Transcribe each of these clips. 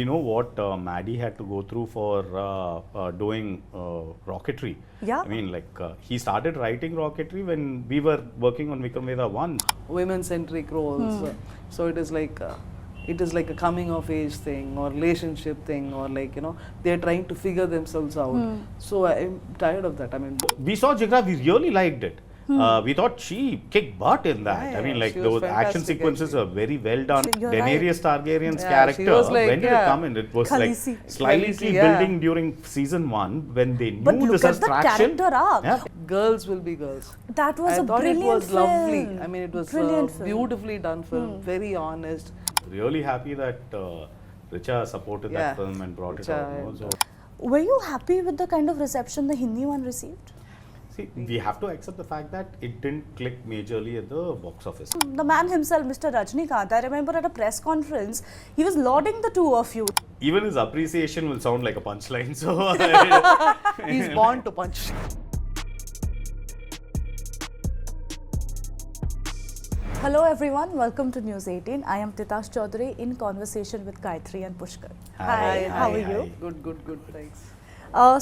we know what Maddie had to go through for doing rocketry. Yeah. I mean, like he started writing rocketry when we were working on Vikram Vedha 1. Women-centric roles. So it is like a coming of age thing or relationship thing, or like, you know, they're trying to figure themselves out. So I'm tired of that. I mean, We saw Jigra, we really liked it. We thought she kicked butt in that. Yeah, I mean, yeah, like she was those action fantastic, sequences actually. were very well done. You're Daenerys Targaryen's Yeah, she character, was like, when did it yeah. come in? It was Khaleesi. like slightly Yeah. building during season 1 when they knew But look this at as the traction. character arc. Yeah. girls will be girls. That was I a thought brilliant it was lovely. film. I mean, it was Brilliant film. beautifully done film, very honest. Really happy that Richa supported Yeah. that film and brought it Richa out. and- So, Were you happy with the kind of reception the Hindi one received? see, we have to accept the fact that it didn't click majorly at the box office. The man himself, Mr. Rajinikanth, I remember at a press conference, he was lauding the two of you. Even his appreciation will sound like a punchline. So, He's born to punch. Hello everyone, welcome to News 18. I am Titas Chowdhury in conversation with Gayatri and Pushkar. How are you? Good, thanks.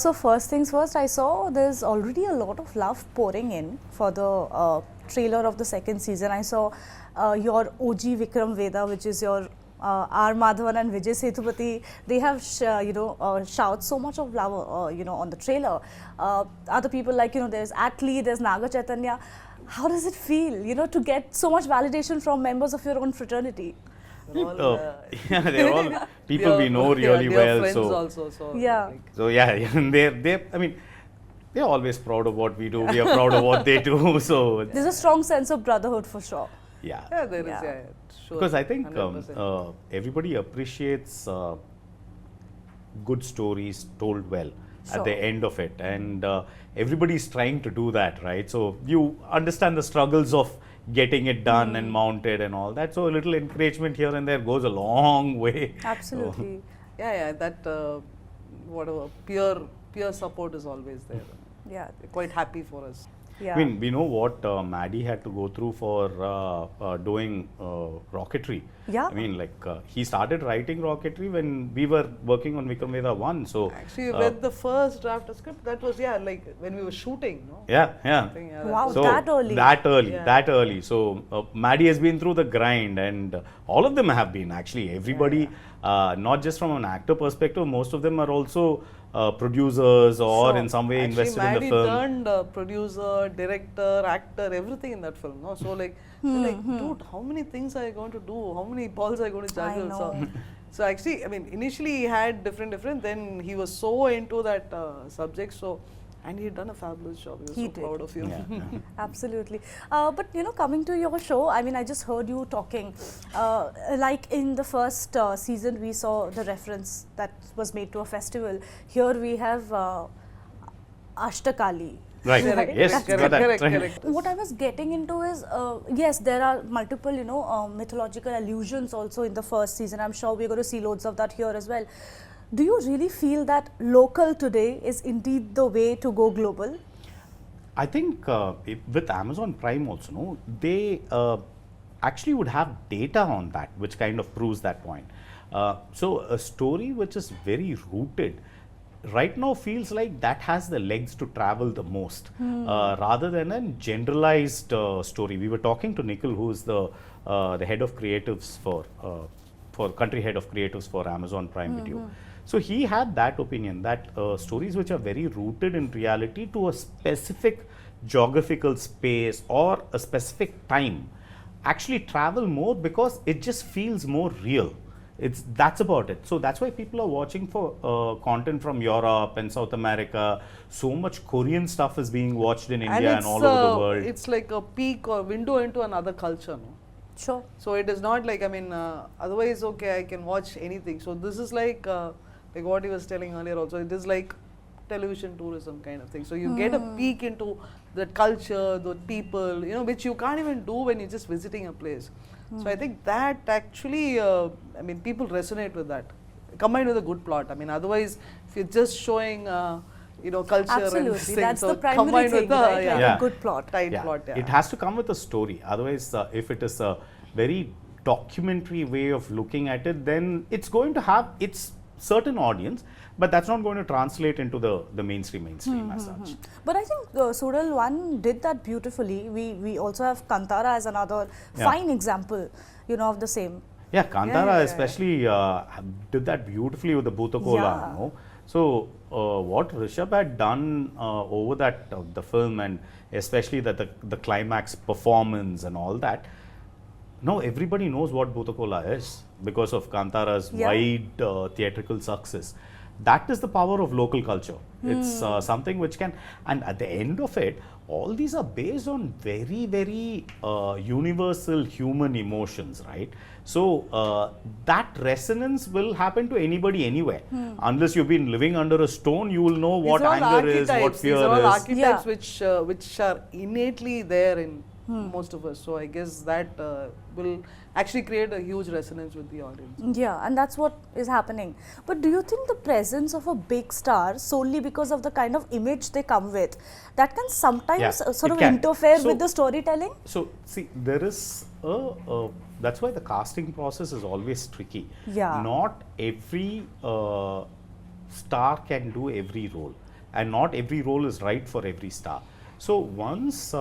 So first things first, I saw there's already a lot of love pouring in for the trailer of the second season. I saw your OG Vikram Vedha, which is your R. Madhavan and Vijay Sethupathi. They have shout so much of love on the trailer. Other people like, there's Atli, there's Naga Chaitanya. How does it feel, to get so much validation from members of your own fraternity? yeah, they're all people we know really well. Friends So, also. So Yeah. like, so yeah, I mean, they're always proud of what we do. We are proud of what they do. So, There's a strong sense of brotherhood for sure. yeah. yeah, there is. Yeah. Yeah, sure. Because I think 100%. everybody appreciates good stories told well Sure. at the end of it, and everybody's trying to do that, right? So you understand the struggles of getting it done and mounted and all that. So a little encouragement here and there goes a long way. Absolutely. yeah, that whatever peer support is always there. Yeah. We're quite happy for us. Yeah. I mean, we know what Maddie had to go through for doing rocketry. Yeah. I mean, like he started writing rocketry when we were working on Vikram Vedha 1. So Actually, when the first draft of script, that was like when we were shooting, no? yeah. I think, yeah, that Wow. was- So that early? Yeah. That early. So Maddie has been through the grind, and all of them have been actually. Everybody, not just from an actor perspective, most of them are also producers or Sure. in some way Actually, invested in Maddie the film. turned producer, director, actor, everything in that film. No, so like, we're like, dude, how many things are you going to do? How many balls are you going to I juggle? know. So actually, I mean, initially he had different. Then he was so into that subject. So, and he had done a fabulous job. We were He so did. proud of him. Yeah. Absolutely. But coming to your show, I mean, I just heard you talking. Like in the first season, we saw the reference that was made to a festival. Here we have Ashtakali. Right. Correct. Yes. That's got that. correct. What I was getting into is, yes, there are multiple, mythological allusions also in the first season. I'm sure we're going to see loads of that here as well. Do you really feel that local today is indeed the way to go global? I think with Amazon Prime also, no, they actually would have data on that, which kind of proves that point. So a story which is very rooted right now feels like that has the legs to travel the most, rather than a generalized story. We were talking to Nikhil, who is the head of creatives for country head of creatives for Amazon Prime Video. So he had that opinion that stories which are very rooted in reality to a specific geographical space or a specific time actually travel more because it just feels more real. That's about it. So that's why people are watching for content from Europe and South America. So much Korean stuff is being watched in India and all over the world. It's like a peek or window into another culture, no? Sure. So it is not like, I mean, otherwise, okay, I can watch anything. So this is like what he was telling earlier also, it is like television tourism kind of thing. So you get a peek into the culture, the people, which you can't even do when you're just visiting a place. So I think that actually, I mean, people resonate with that, combined with a good plot. I mean, otherwise, if you're just showing, culture Absolutely. and things, That's so the primary combined thing, with the right? Like Yeah. a good plot. tight Yeah. plot. Yeah. It has to come with a story. Otherwise, if it is a very documentary way of looking at it, then it's going to have its certain audience, but that's not going to translate into the mainstream as such. But I think Suzhal 1 did that beautifully. We also have Kantara as another fine example, you know, of the same. Yeah, Kantara especially did that beautifully with the Bhutakola. No? So what Rishabh had done over that the film, and especially that the climax performance and all that, now everybody knows what Bhutakola is because of Kantara's wide theatrical success. That is the power of local culture. It's something which can, and at the end of it, all these are based on very, very universal human emotions, right? So that resonance will happen to anybody anywhere. Unless you've been living under a stone, you will know what anger is, what fear is. These are all archetypes which are innately there in most of us. So I guess that will actually create a huge resonance with the audience. Yeah, and that's what is happening. But do you think the presence of a big star, solely because of the kind of image they come with, that can sometimes sort of interfere with the storytelling? So see, there is that's why the casting process is always tricky. Yeah. Not every star can do every role, and not every role is right for every star. So once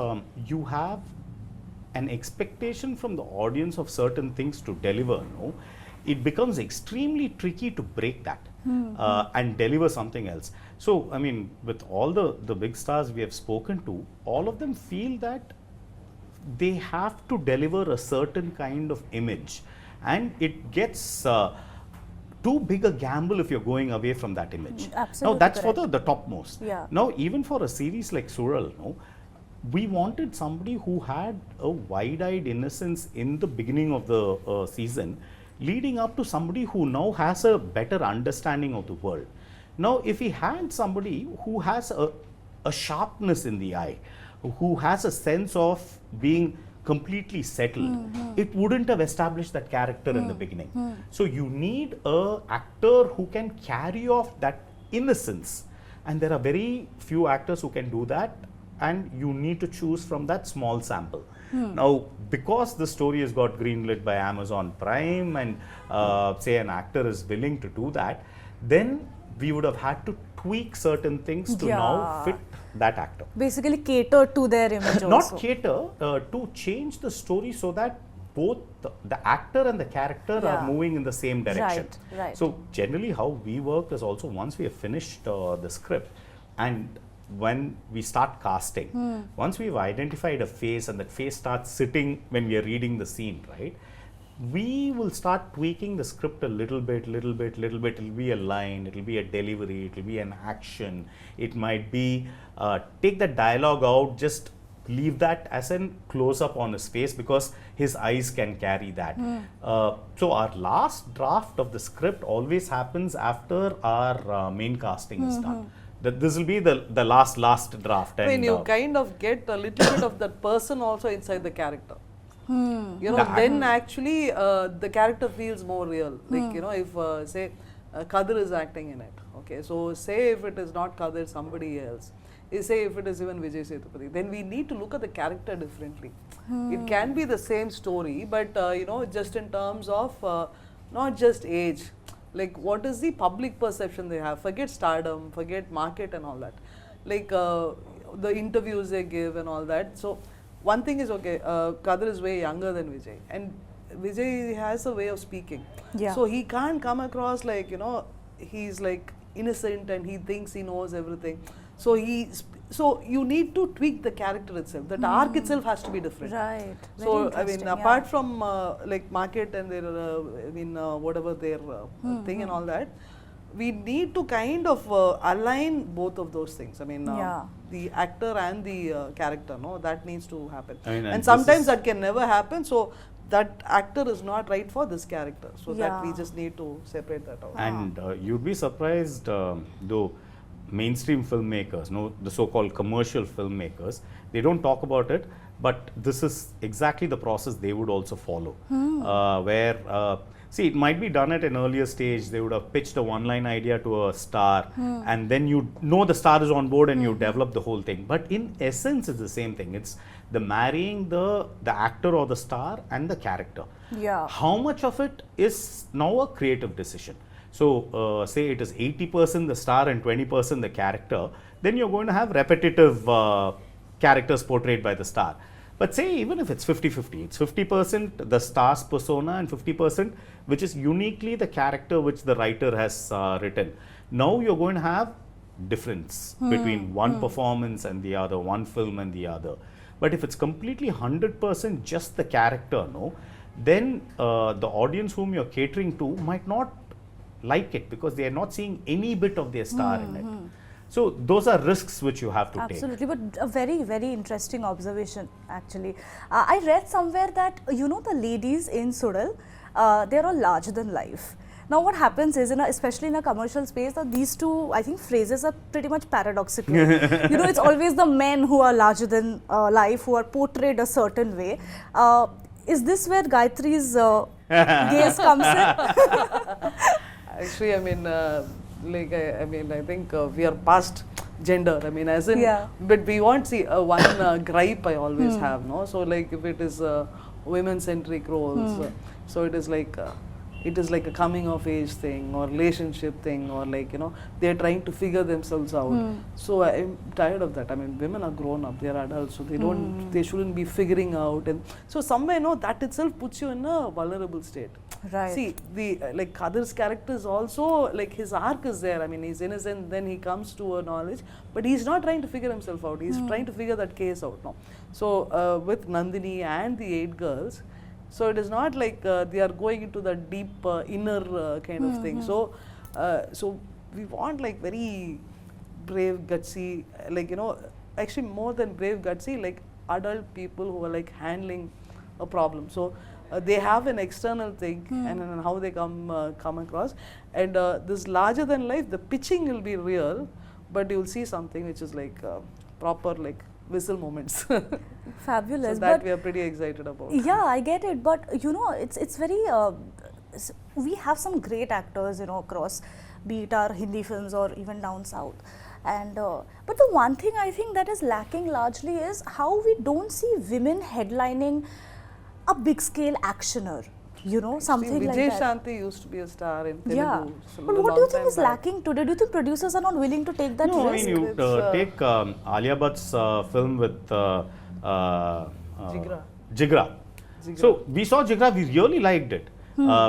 you have an expectation from the audience of certain things to deliver, no, it becomes extremely tricky to break that and deliver something else. So, I mean, with all the big stars we have spoken to, all of them feel that they have to deliver a certain kind of image, and it gets too big a gamble if you're going away from that image. Absolutely. Now, that's for the topmost. Yeah. Now, even for a series like Suzhal, no, we wanted somebody who had a wide-eyed innocence in the beginning of the season, leading up to somebody who now has a better understanding of the world. Now, if we had somebody who has a sharpness in the eye, who has a sense of being completely settled, it wouldn't have established that character in the beginning. So you need a actor who can carry off that innocence, and there are very few actors who can do that, and you need to choose from that small sample. Now, because the story has got greenlit by Amazon Prime, and say an actor is willing to do that, then we would have had to tweak certain things to now fit that actor. Basically cater to their image also. Not cater, to change the story so that both the actor and the character are moving in the same direction. Right. So generally how we work is also, once we have finished the script, and when we start casting, once we've identified a face and that face starts sitting when we are reading the scene, right, we will start tweaking the script a little bit. It'll be a line, it'll be a delivery, it'll be an action. It might be take that dialogue out, just leave that as a close-up on his face because his eyes can carry that. So our last draft of the script always happens after our main casting is done. This will be the last draft. I mean, you kind of get a little bit of that person also inside the character. You know, then actually the character feels more real. Like, you know, if say Kadir is acting in it, okay, so say if it is not Kadir, somebody else, say if it is even Vijay Sethupathi, then we need to look at the character differently. It can be the same story, but you know, just in terms of not just age, like what is the public perception they have, forget stardom, forget market and all that, like the interviews they give and all that. So one thing is, okay, Kadir is way younger than Vijay, and Vijay has a way of speaking. So he can't come across like, you know, he's like innocent and he thinks he knows everything. So you need to tweak the character itself. That arc itself has to be different. Right. So I mean, apart from like market and their, I mean, whatever their thing and all that, we need to kind of align both of those things. I mean, the actor and the character, no, that needs to happen. I mean, and sometimes that can never happen. So that actor is not right for this character. So that we just need to separate that out. And you'd be surprised, though, mainstream filmmakers, no, the so-called commercial filmmakers, they don't talk about it, but this is exactly the process they would also follow. Where see, it might be done at an earlier stage. They would have pitched a one-line idea to a star, and then you know the star is on board and you develop the whole thing. But in essence, it's the same thing. It's the marrying the actor or the star and the character. Yeah. How much of it is now a creative decision? So, say it is 80% the star and 20% the character, then you're going to have repetitive characters portrayed by the star. But say even if it's 50-50, it's 50% the star's persona and 50% which is uniquely the character which the writer has written. Now you're going to have difference between one performance and the other, one film and the other. But if it's completely 100% just the character, no, then the audience whom you're catering to might not like it because they are not seeing any bit of their star in it. So those are risks which you have to take. Absolutely, but a very, very interesting observation actually. I read somewhere that, you know, the ladies in Suzhal, they're all larger than life. Now what happens is, especially in a commercial space, that these two, I think, phrases are pretty much paradoxical. You know, it's always the men who are larger than life, who are portrayed a certain way. Is this where Gayatri's gaze comes in? Actually, I mean, I think we are past gender. I mean, as in, but we want see one gripe I always have, no. So like if it is women-centric roles, so it is like a coming of age thing or relationship thing, or like, you know, they are trying to figure themselves out. So I'm tired of that. I mean, women are grown up, they are adults, so they don't, they shouldn't be figuring out, and so somewhere, no, that itself puts you in a vulnerable state. Right. See, the like Kadir's characters also, like his arc is there. I mean, he's innocent, then he comes to a knowledge, but he's not trying to figure himself out. He's trying to figure that case out now. So with Nandini and the 8 girls, so it is not like they are going into the deep inner kind of thing. So, so we want like very brave, gutsy, like, you know, actually more than brave, gutsy, like adult people who are like handling a problem. So they have an external thing and how they come across, and this larger than life, the pitching will be real, but you will see something which is like proper like whistle moments. Fabulous. So that but we are pretty excited about. Yeah, I get it, but you know, it's very we have some great actors, you know, across, be it our Hindi films or even down south, and but the one thing I think that is lacking largely is how we don't see women headlining a big scale actioner, you know, something like Vijay that. Shanti used to be a star in Telugu. Yeah, so but what do you think is lacking today? Do you think producers are not willing to take that No, I risk? mean, you take Alia Bhatt's film with Jigra. Jigra. So we saw Jigra, we really liked it.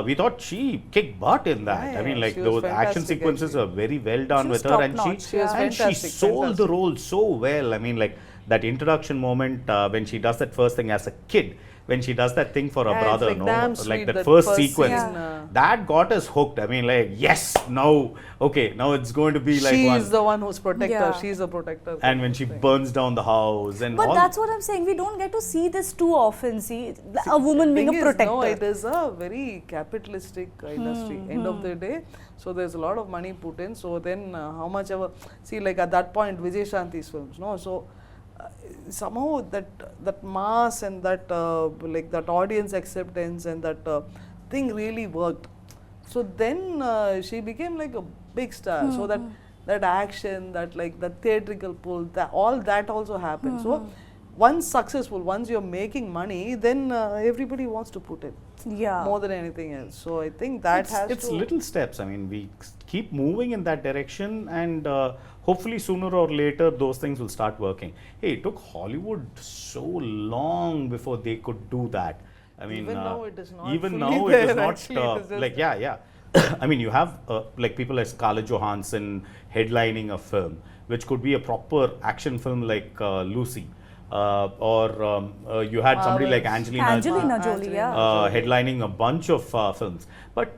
We thought she kicked butt in that. Yeah, I mean, yeah, like she was those action fantastic sequences actually. are very well done She with was her, and top-notch. She was and she fantastic, sold the role so well. I mean, like that introduction moment when she does that first thing as a kid, when she does that thing for her Yeah, it's brother, like no, damn like sweet, that that first first sequence, scene, that got us hooked. I mean, like, yes, now, okay, now it's going to be like she one. is the one who's protector. Yeah. She's a protector. And when she burns down the house and But all. that's what I'm saying. We don't get to see this too often. See, a woman being a Thing is, protector. no, it is a very capitalistic industry. End of the day, so there's a lot of money put in. So then, how much ever? See, like at that point, Vijay Shanti's films, no. So somehow that mass and that like that audience acceptance and that thing really worked. So then she became like a big star. So that action, that like the theatrical pull, that all that also happened. So once successful, once you're making money, then everybody wants to put in Yeah. more than anything else. So I think that it's little steps. I mean, we keep moving in that direction, and hopefully sooner or later those things will start working. Hey, it took Hollywood so long before they could do that. I mean, Even now it is not even fully now there, it is not actually, it is just like yeah. I mean, you have like people like Scarlett Johansson headlining a film, which could be a proper action film like Lucy. Or you had somebody like Angelina Jolie, yeah. headlining a bunch of films. But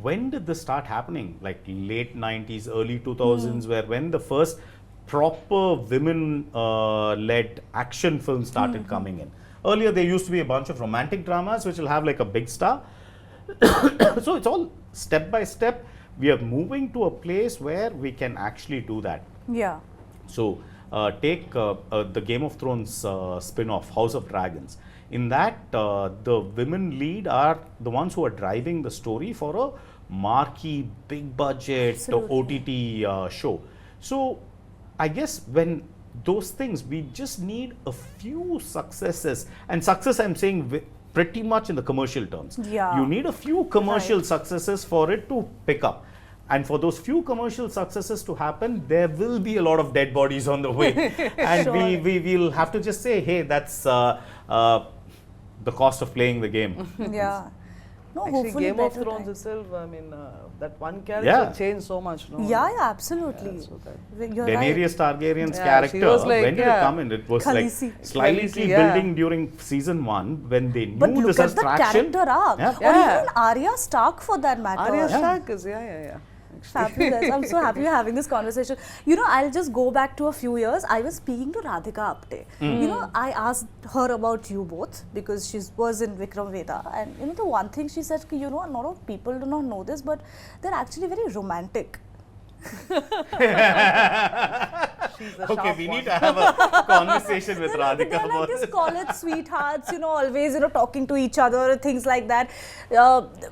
when did this start happening? Like late 90s, early 2000s, where when the first proper women-led action films started coming in. Earlier, there used to be a bunch of romantic dramas which will have like a big star. So it's all step by step. We are moving to a place where we can actually do that. Yeah. So take the Game of Thrones spin-off, House of Dragons. In that, the women lead are the ones who are driving the story for a marquee, big budget OTT show. So I guess when those things, we just need a few successes. And success, I'm saying pretty much in the commercial terms. Yeah. You need a few commercial successes for it to pick up. And for those few commercial successes to happen, there will be a lot of dead bodies on the way. And we'll have to just say, hey, that's the cost of playing the game. Yeah. No, Actually, hopefully Game of better Thrones times. itself, I mean, that one character changed so much, no? Yeah, absolutely. Yeah, so You're right. Daenerys Targaryen's Yeah, character, she was like, when did it come in? It was Khaleesi. like slightly Khaleesi, yeah. building during season 1 when they knew But look this at is the traction. character arc. Yeah. Or Yeah. even Arya Stark for that matter. Arya Stark is, yeah. Fabulous. I'm so happy we're having this conversation. You know, I'll just go back to a few years. I was speaking to Radhika Apte. You know, I asked her about you both because she was in Vikram Vedha. And you know, the one thing she said, you know, a lot of people do not know this, but they're actually very romantic. Okay, we need to have a conversation with Radhika They're like about this this. college sweethearts, you know, always, you know, talking to each other, things like that.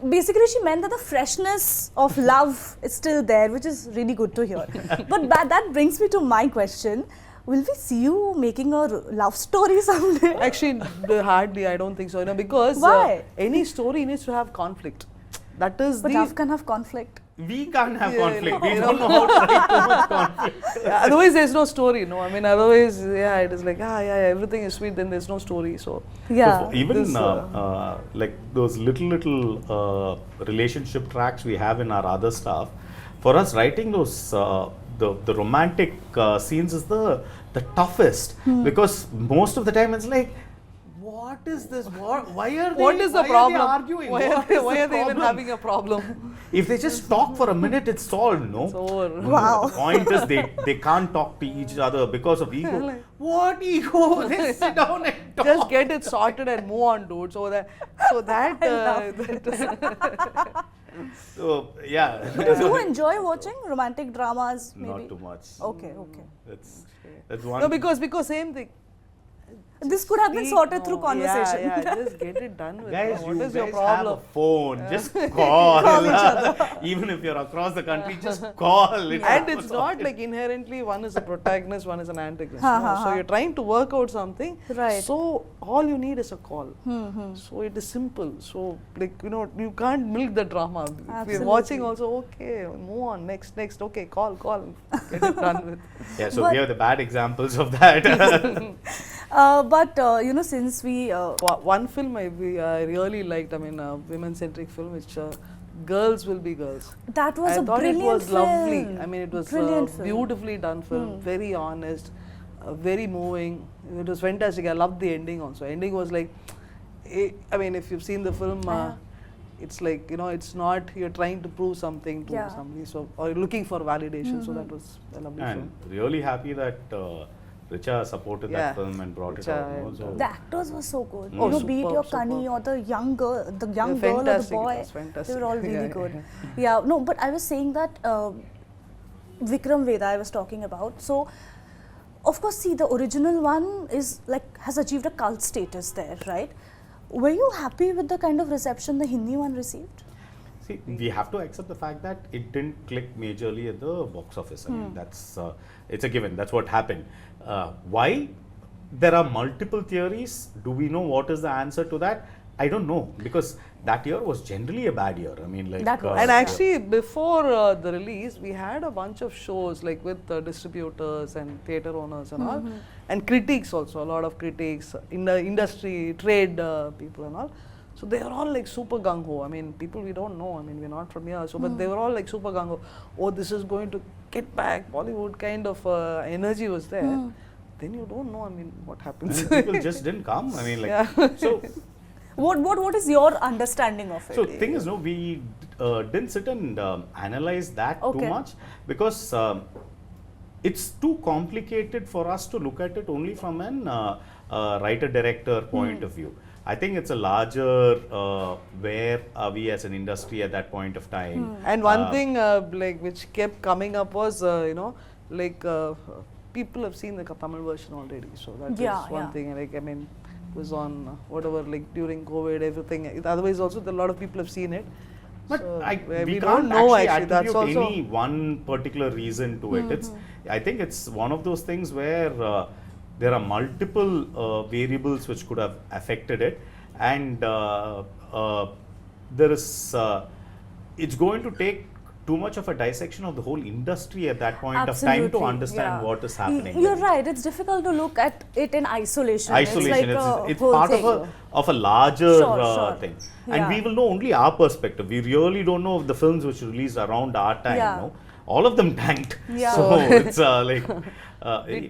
Basically, she meant that the freshness of love is still there, which is really good to hear. But that brings me to my question. Will we see you making a love story someday? Actually, hardly, I don't think so, you know, because Why? any story needs to have conflict. That is But the... love can have conflict. We can't have Yeah, conflict. We you don't know how to write too much conflict. Otherwise, there's no story, no? I mean, otherwise, yeah, it is like, everything is sweet, then there's no story, so... Yeah. Even This, like those little relationship tracks we have in our other stuff, for us writing those the romantic scenes is the toughest because most of the time it's like, what is this? Why are they? What is the why problem? Are they arguing? Why What is are the they even problem? having a problem? If they just talk for a minute, it's solved, no? It's over. Wow. The point is they can't talk to each other because of ego. What ego? They sit down and talk. Just get it sorted and move on, dude. So that So yeah. Do you enjoy watching romantic dramas? Maybe? Not too much. Okay. That's one. no, because same thing. This could have been Speak, sorted no, through conversation. Yeah, just get it done with. Guys, What you is your guys have a problem? phone. Just call. Call each other. Even if you're across the country, just call. And it's not like inherently one is a protagonist, one is an antagonist. No? So you're trying to work out something. Right. So all you need is a call. So it is simple. So like you can't milk the drama. If you're Absolutely. watching also, okay, move on, next, okay, call, get it done with. Yeah, so But- we are the bad examples of that. But since we One film I really liked, I mean, a women-centric film, which Girls Will Be Girls. that was I a thought brilliant it was film. lovely. I mean, it was Brilliant film. beautifully done film, very honest, very moving. It was fantastic. I loved the ending also. Ending was like, I mean, if you've seen the film, it's like, it's not you're trying to prove something to somebody, so or you're looking for validation. So that was a lovely And film. really happy that Richa supported Yeah. that film and brought it Richa, out. No? So The actors were so good. Oh, Be it your superb, Kani or the young girl, They're girl or the fantastic. It boy, was fantastic. they were all really Yeah, good. Yeah, no, but I was saying that Vikram Vedha I was talking about. So, of course, see, the original one is like has achieved a cult status there, right? Were you happy with the kind of reception the Hindi one received? see, we have to accept the fact that it didn't click majorly at the box office. I mean, that's it's a given. That's what happened. Why? There are multiple theories. Do we know what is the answer to that? I don't know, because that year was generally a bad year. I mean, like That was. And actually, before the release, we had a bunch of shows like with distributors and theatre owners and all, and critics also. A lot of critics in the industry, trade people and all. So they are all like super gung ho. I mean, people we don't know. I mean, we're not from here. So, but they were all like super gung ho. Oh, this is going to get back. Bollywood kind of energy was there. Then you don't know. I mean, what happens? and people just didn't come. I mean, like so. What is your understanding of it? So thing is, no, we didn't sit and analyze that too much because it's too complicated for us to look at it only from an writer-director point of view. I think it's a larger where are we as an industry at that point of time. And one thing like which kept coming up was people have seen the Tamil version already. So that is one thing. Like I mean, it was on whatever like during COVID, everything. Otherwise, also a lot of people have seen it. But So, we don't can't know actually That's attribute also any one particular reason to it. It's, I think it's one of those things where there are multiple variables which could have affected it. and there is it's going to take too much of a dissection of the whole industry at that point of time to Absolutely, understand yeah. what is happening. You're right. It's difficult to look at it in isolation. Isolation, It's like it's a whole part thing. of a larger Sure. thing, Yeah. and we will know only our perspective. We really don't know of the films which released around our time. Yeah. No? All of them tanked. Yeah. So it's like,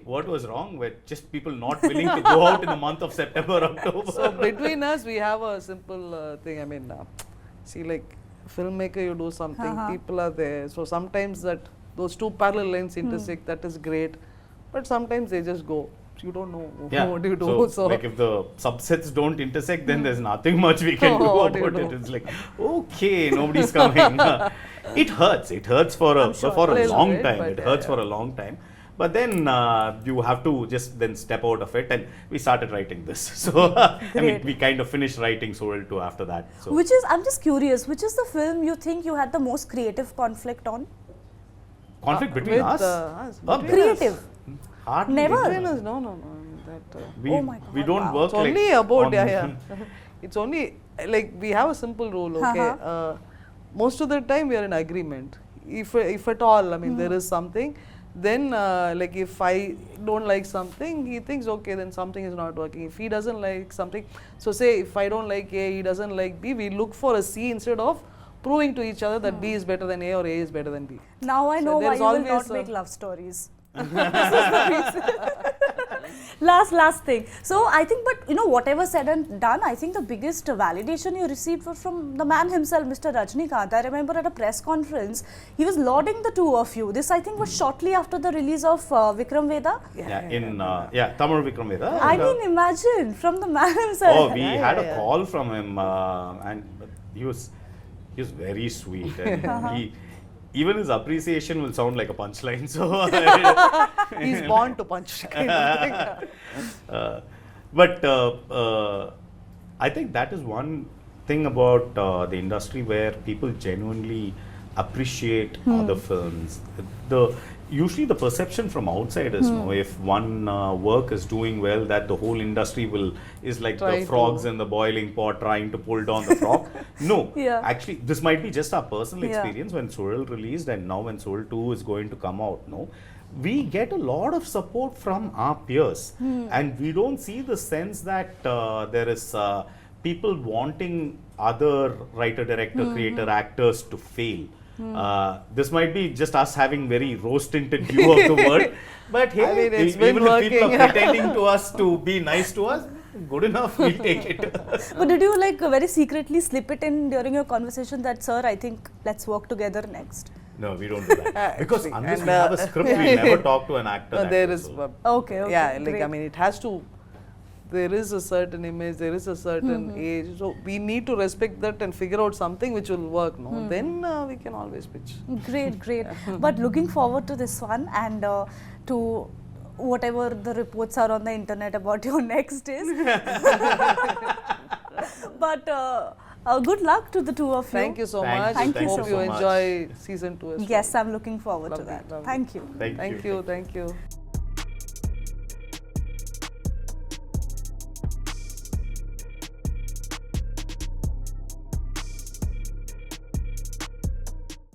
what was wrong with just people not willing to go out in the month of September, October? So between us, we have a simple thing. I mean, see, like filmmaker, you do something, people are there. So sometimes those two parallel lines intersect. That is great, but sometimes they just go. You don't know what do you do. So like if the subsets don't intersect, then there's nothing much we can do What about do you it. do? It's like, okay, nobody's coming. It hurts. It hurts for a Little long bit, time. but It yeah, hurts yeah. for a long time. But then you have to just then step out of it, and we started writing this. So I mean, Great. we kind of finished writing Suzhal 2 after that. So Which is, I'm just curious, which is the film you think you had the most creative conflict on? conflict between with, us. us, Oh, between Creative. hardly. Never. Between us, no. That, We, Oh my God, we don't wow. work it's like only about on- yeah. It's only like we have a simple rule. Okay, most of the time we are in agreement. If at all, I mean, there is something. Then like if I don't like something, he thinks okay, then something is not working. If he doesn't like something, so say if I don't like A, he doesn't like B, we look for a C instead of proving to each other that B is better than A or A is better than B. Now I So know why there's you will always not a- make love stories. This is the reason. Last thing. So I think, but you know, whatever said and done, I think the biggest validation you received was from the man himself, Mr. Rajinikanth. I remember at a press conference, he was lauding the two of you. This I think was shortly after the release of Vikram Vedha. Tamil Vikram Vedha. I mean, imagine from the man himself. Oh, we had a call from him, and he was very sweet, and even his appreciation will sound like a punchline. So He's born to punch. Kind of thing. but I think that is one thing about the industry where people genuinely appreciate other films. Usually the perception from outside is, if one work is doing well, that the whole industry is like Try the frogs to- in the boiling pot trying to pull down the frog. No, Yeah. actually this might be just our personal Yeah. experience when Suzhal released, and now when Suzhal 2 is going to come out. No, we get a lot of support from our peers, and we don't see the sense that there is people wanting other writer, director, creator, actors to fail. This might be just us having very rose-tinted view of the world, but hey, I mean, it's been even if people working. are pretending to us to be nice to us, good enough, we'll take it. But did you like very secretly slip it in during your conversation that, sir, I think let's work together next? No, we don't do that. Because Actually, unless and, we have a script, we never talk to an actor. that There way, is so. Okay. yeah, like great. I mean, it has to. There is a certain image, there is a certain age, so we need to respect that and figure out something which will work. No, then we can always pitch. Great. But looking forward to this one and to whatever the reports are on the internet about your next is. But good luck to the two of you. Thank you so Thank much. you. Thank you Hope so you much. enjoy season 2 as well. Yes, I'm looking forward to Lovely, that. lovely. Thank you. Thank you. Thank you.